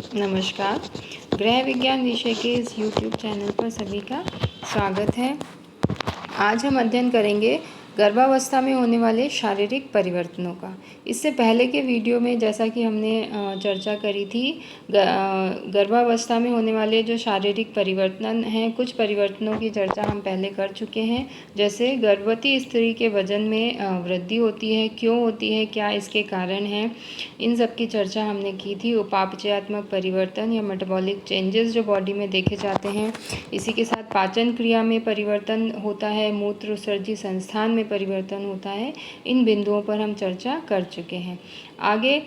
नमस्कार। गृह विज्ञान विषय के इस YouTube चैनल पर सभी का स्वागत है। आज हम अध्ययन करेंगे गर्भावस्था में होने वाले शारीरिक परिवर्तनों का। इससे पहले के वीडियो में जैसा कि हमने चर्चा करी थी, गर्भावस्था में होने वाले जो शारीरिक परिवर्तन हैं, कुछ परिवर्तनों की चर्चा हम पहले कर चुके हैं। जैसे गर्भवती स्त्री के वजन में वृद्धि होती है, क्यों होती है, क्या इसके कारण हैं, इन सब की चर्चा हमने की थी। उपापचयात्मक परिवर्तन या मेटाबॉलिक चेंजेस जो बॉडी में देखे जाते हैं, इसी के साथ पाचन क्रिया में परिवर्तन होता है, मूत्र उत्सर्जी संस्थान में परिवर्तन होता है। इन बिंदुओं पर हम चर्चा कर चुके हैं। आगे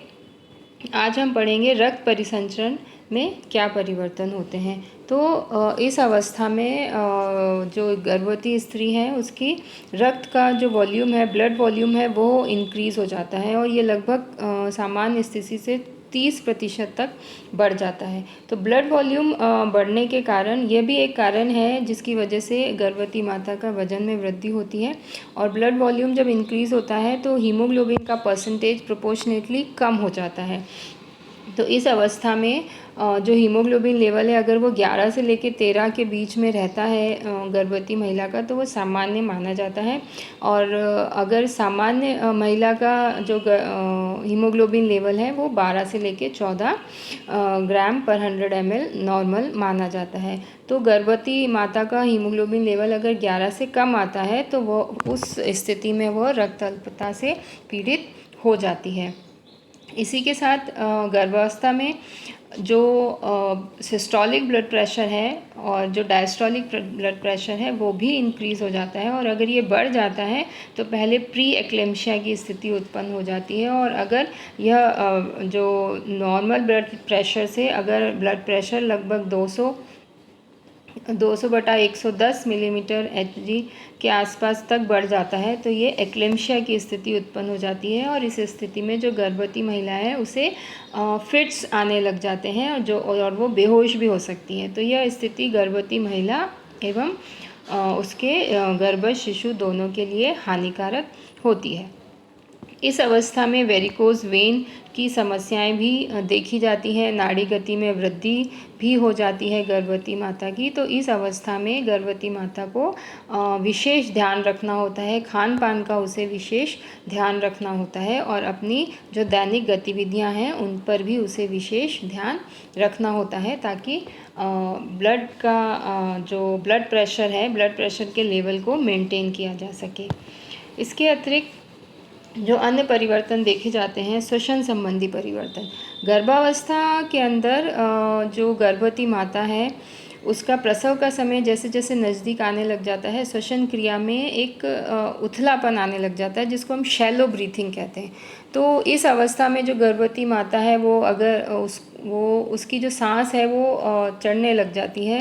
आज हम पढ़ेंगे रक्त परिसंचरण में क्या परिवर्तन होते हैं। तो इस अवस्था में जो गर्भवती स्त्री है उसकी रक्त का जो वॉल्यूम है, ब्लड वॉल्यूम है, वो इंक्रीज़ हो जाता है और ये लगभग सामान्य स्थिति से 30% तक बढ़ जाता है। तो ब्लड वॉल्यूम बढ़ने के कारण ये भी एक कारण है जिसकी वजह से गर्भवती माता का वजन में वृद्धि होती है। और ब्लड वॉल्यूम जब इंक्रीज़ होता है तो हीमोग्लोबिन का परसेंटेज प्रोपोर्शनेटली कम हो जाता है। तो इस अवस्था में जो हीमोग्लोबिन लेवल है, अगर वो 11 से लेकर 13 के बीच में रहता है गर्भवती महिला का, तो वो सामान्य माना जाता है। और अगर सामान्य महिला का जो हीमोग्लोबिन लेवल है वो 12 से लेकर 14 ग्राम पर 100 ml नॉर्मल माना जाता है। तो गर्भवती माता का हीमोग्लोबिन लेवल अगर 11 से कम आता है तो वो उस स्थिति में वह रक्त अल्पता से पीड़ित हो जाती है। इसी के साथ गर्भावस्था में जो सिस्टोलिक ब्लड प्रेशर है और जो डायस्टोलिक ब्लड प्रेशर है वो भी इंक्रीज़ हो जाता है। और अगर ये बढ़ जाता है तो पहले प्री एक्लेम्शिया की स्थिति उत्पन्न हो जाती है। और अगर यह जो नॉर्मल ब्लड प्रेशर से अगर ब्लड प्रेशर लगभग 200/110 मिलीमीटर Hg के आसपास तक बढ़ जाता है तो ये एक्लेम्शिया की स्थिति उत्पन्न हो जाती है। और इस स्थिति में जो गर्भवती महिला है उसे फिट्स आने लग जाते हैं और वो बेहोश भी हो सकती हैं। तो यह स्थिति गर्भवती महिला एवं उसके गर्भस्थ शिशु दोनों के लिए हानिकारक होती है। इस अवस्था में वेरिकोज वेन की समस्याएं भी देखी जाती हैं। नाड़ी गति में वृद्धि भी हो जाती है गर्भवती माता की। तो इस अवस्था में गर्भवती माता को विशेष ध्यान रखना होता है, खान पान का उसे विशेष ध्यान रखना होता है और अपनी जो दैनिक गतिविधियां हैं उन पर भी उसे विशेष ध्यान रखना होता है ताकि ब्लड का जो ब्लड प्रेशर है, ब्लड प्रेशर के लेवल को मेंटेन किया जा सके। इसके अतिरिक्त जो अन्य परिवर्तन देखे जाते हैं, श्वसन संबंधी परिवर्तन। गर्भावस्था के अंदर जो गर्भवती माता है उसका प्रसव का समय जैसे जैसे नज़दीक आने लग जाता है, श्वसन क्रिया में एक उथलापन आने लग जाता है जिसको हम शैलो ब्रीथिंग कहते हैं। तो इस अवस्था में जो गर्भवती माता है वो अगर उसकी जो सांस है वो चढ़ने लग जाती है।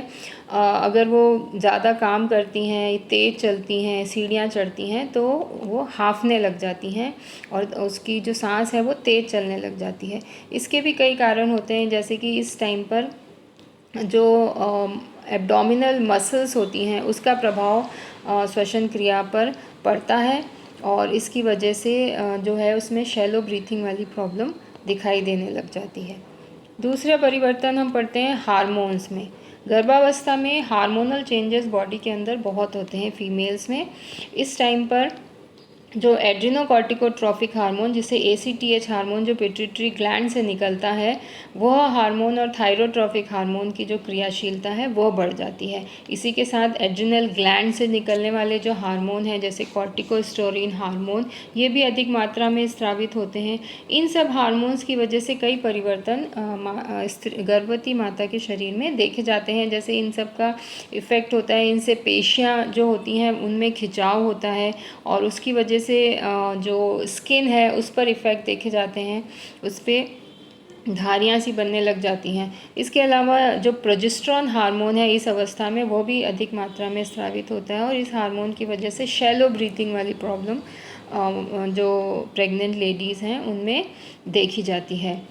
अगर वो ज़्यादा काम करती हैं, तेज़ चलती हैं, सीढ़ियाँ चढ़ती हैं तो वो हाँफने लग जाती हैं और उसकी जो सांस है वो तेज़ चलने लग जाती है। इसके भी कई कारण होते हैं, जैसे कि इस टाइम पर जो एब्डोमिनल मसल्स होती हैं उसका प्रभाव श्वसन क्रिया पर पड़ता है और इसकी वजह से जो है उसमें शैलो ब्रीथिंग वाली प्रॉब्लम दिखाई देने लग जाती है। दूसरा परिवर्तन हम पढ़ते हैं हार्मोन्स में। गर्भावस्था में हार्मोनल चेंजेस बॉडी के अंदर बहुत होते हैं फीमेल्स में। इस टाइम पर जो एड्रिनोकॉर्टिकोट्रॉफिक हार्मोन, जिसे ACTH हार्मोन जो पिट्यूटरी ग्लैंड से निकलता है, वह हार्मोन और थायरोट्रॉफिक हार्मोन की जो क्रियाशीलता है वह बढ़ जाती है। इसी के साथ एड्रिनल ग्लैंड से निकलने वाले जो हार्मोन हैं जैसे कॉर्टिकोस्टेरोइन हार्मोन, ये भी अधिक मात्रा में स्रावित होते हैं। इन सब हार्मोन्स की वजह से कई परिवर्तन गर्भवती माता के शरीर में देखे जाते हैं। जैसे इन सब का इफ़ेक्ट होता है, इनसे पेशियाँ जो होती हैं उनमें खिंचाव होता है और उसकी वजह से जो स्किन है उस पर इफ़ेक्ट देखे जाते हैं, उस पर धारियाँ सी बनने लग जाती हैं। इसके अलावा जो प्रोजेस्टेरोन हार्मोन है इस अवस्था में वो भी अधिक मात्रा में स्रावित होता है और इस हार्मोन की वजह से शैलो ब्रीथिंग वाली प्रॉब्लम जो प्रेग्नेंट लेडीज़ हैं उनमें देखी जाती है।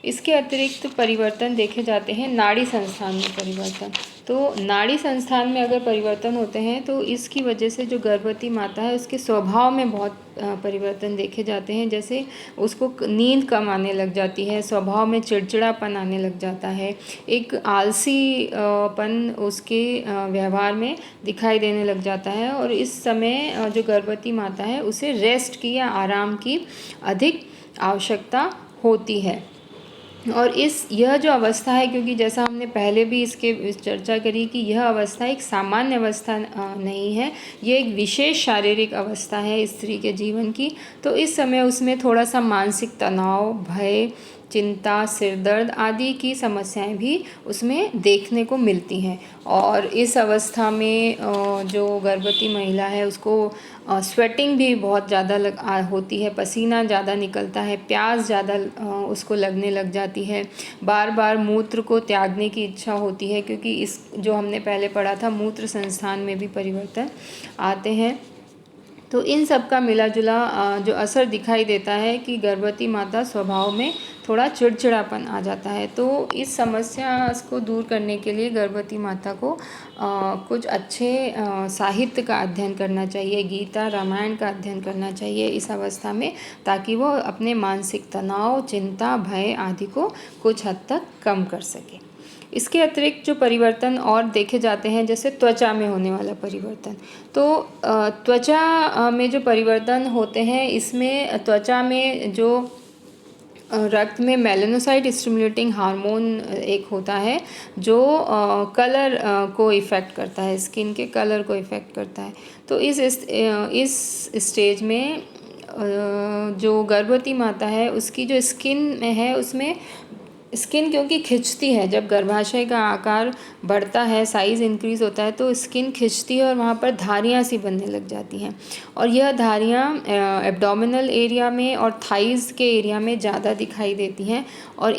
इसके अतिरिक्त परिवर्तन देखे जाते हैं नाड़ी संस्थान में परिवर्तन। तो नाड़ी संस्थान में अगर परिवर्तन होते हैं तो इसकी वजह से जो गर्भवती माता है उसके स्वभाव में बहुत परिवर्तन देखे जाते हैं। जैसे उसको नींद कम आने लग जाती है, स्वभाव में चिड़चिड़ापन आने लग जाता है, एक आलसी पन उसके व्यवहार में दिखाई देने लग जाता है। और इस समय जो गर्भवती माता है उसे रेस्ट की या आराम की अधिक आवश्यकता होती है। और यह जो अवस्था है, क्योंकि जैसा हमने पहले भी इसके चर्चा करी कि यह अवस्था एक सामान्य अवस्था नहीं है, ये एक विशेष शारीरिक अवस्था है स्त्री के जीवन की। तो इस समय उसमें थोड़ा सा मानसिक तनाव, भय, चिंता, सिर दर्द आदि की समस्याएं भी उसमें देखने को मिलती हैं। और इस अवस्था में जो गर्भवती महिला है उसको स्वेटिंग भी बहुत ज़्यादा होती है, पसीना ज़्यादा निकलता है, प्यास ज़्यादा उसको लगने लग जाती है, बार बार मूत्र को त्यागने की इच्छा होती है, क्योंकि इस जो हमने पहले पढ़ा था मूत्र संस्थान में भी परिवर्तन आते हैं। तो इन सब का मिला जुला जो असर दिखाई देता है कि गर्भवती माता स्वभाव में थोड़ा चिड़चिड़ापन आ जाता है। तो इस समस्या को दूर करने के लिए गर्भवती माता को कुछ अच्छे साहित्य का अध्ययन करना चाहिए, गीता रामायण का अध्ययन करना चाहिए इस अवस्था में, ताकि वो अपने मानसिक तनाव, चिंता, भय आदि को कुछ हद तक कम कर सके। इसके अतिरिक्त जो परिवर्तन और देखे जाते हैं, जैसे त्वचा में होने वाला परिवर्तन, तो त्वचा में जो परिवर्तन होते हैं इसमें त्वचा में जो रक्त में मेलानोसाइट स्टिमुलेटिंग हार्मोन एक होता है जो कलर को इफ़ेक्ट करता है, स्किन के कलर को इफ़ेक्ट करता है। तो इस स्टेज में जो गर्भवती माता है उसकी जो स्किन में है उसमें स्किन क्योंकि खिंचती है, जब गर्भाशय का आकार बढ़ता है, साइज़ इंक्रीज़ होता है तो स्किन खिंचती है और वहाँ पर धारियाँ सी बनने लग जाती हैं। और यह धारियाँ एब्डोमिनल एरिया में और थाइज़ के एरिया में ज़्यादा दिखाई देती हैं। और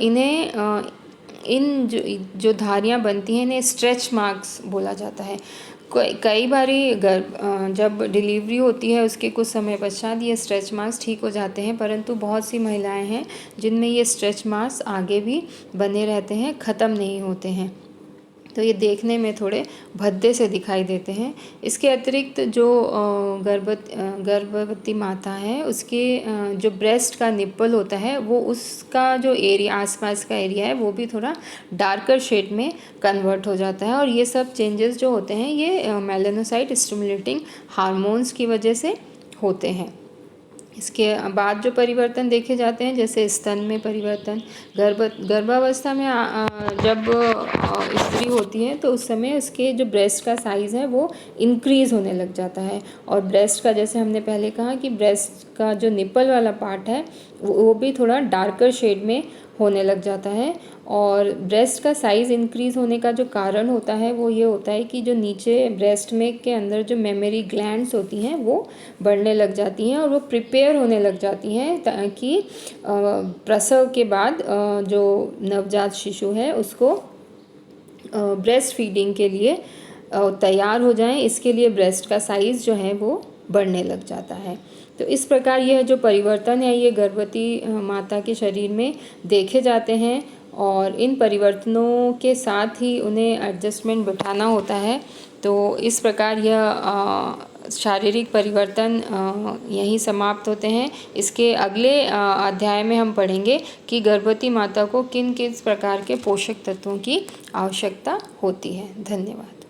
इन जो धारियाँ बनती हैं इन्हें स्ट्रेच मार्क्स बोला जाता है। कई बारी जब डिलीवरी होती है उसके कुछ समय पश्चात ये स्ट्रेच मार्क्स ठीक हो जाते हैं, परंतु बहुत सी महिलाएं हैं जिनमें ये स्ट्रेच मार्क्स आगे भी बने रहते हैं, ख़त्म नहीं होते हैं। तो ये देखने में थोड़े भद्दे से दिखाई देते हैं। इसके अतिरिक्त जो गर्भवती माता है उसके जो ब्रेस्ट का निप्पल होता है वो उसका जो एरिया आसपास का एरिया है वो भी थोड़ा डार्कर शेड में कन्वर्ट हो जाता है। और ये सब चेंजेस जो होते हैं ये मेलानोसाइट स्टिमुलेटिंग हार्मोन्स की वजह से होते हैं। इसके बाद जो परिवर्तन देखे जाते हैं, जैसे स्तन में परिवर्तन, गर्भावस्था में जब स्त्री होती है तो उस समय उसके जो ब्रेस्ट का साइज़ है वो इंक्रीज़ होने लग जाता है। और ब्रेस्ट का, जैसे हमने पहले कहा कि ब्रेस्ट का जो निप्पल वाला पार्ट है वो भी थोड़ा डार्कर शेड में होने लग जाता है। और ब्रेस्ट का साइज़ इंक्रीज़ होने का जो कारण होता है वो ये होता है कि जो नीचे ब्रेस्ट में के अंदर जो मेमरी ग्लैंड्स होती हैं वो बढ़ने लग जाती हैं और वो प्रिपेयर होने लग जाती हैं ताकि प्रसव के बाद जो नवजात शिशु है उसको ब्रेस्ट फीडिंग के लिए तैयार हो जाएं। इसके लिए ब्रेस्ट का साइज़ जो है वो बढ़ने लग जाता है। तो इस प्रकार यह जो परिवर्तन है ये गर्भवती माता के शरीर में देखे जाते हैं और इन परिवर्तनों के साथ ही उन्हें एडजस्टमेंट बिठाना होता है। तो इस प्रकार यह शारीरिक परिवर्तन यहीं समाप्त होते हैं। इसके अगले अध्याय में हम पढ़ेंगे कि गर्भवती माता को किन किस प्रकार के पोषक तत्वों की आवश्यकता होती है। धन्यवाद।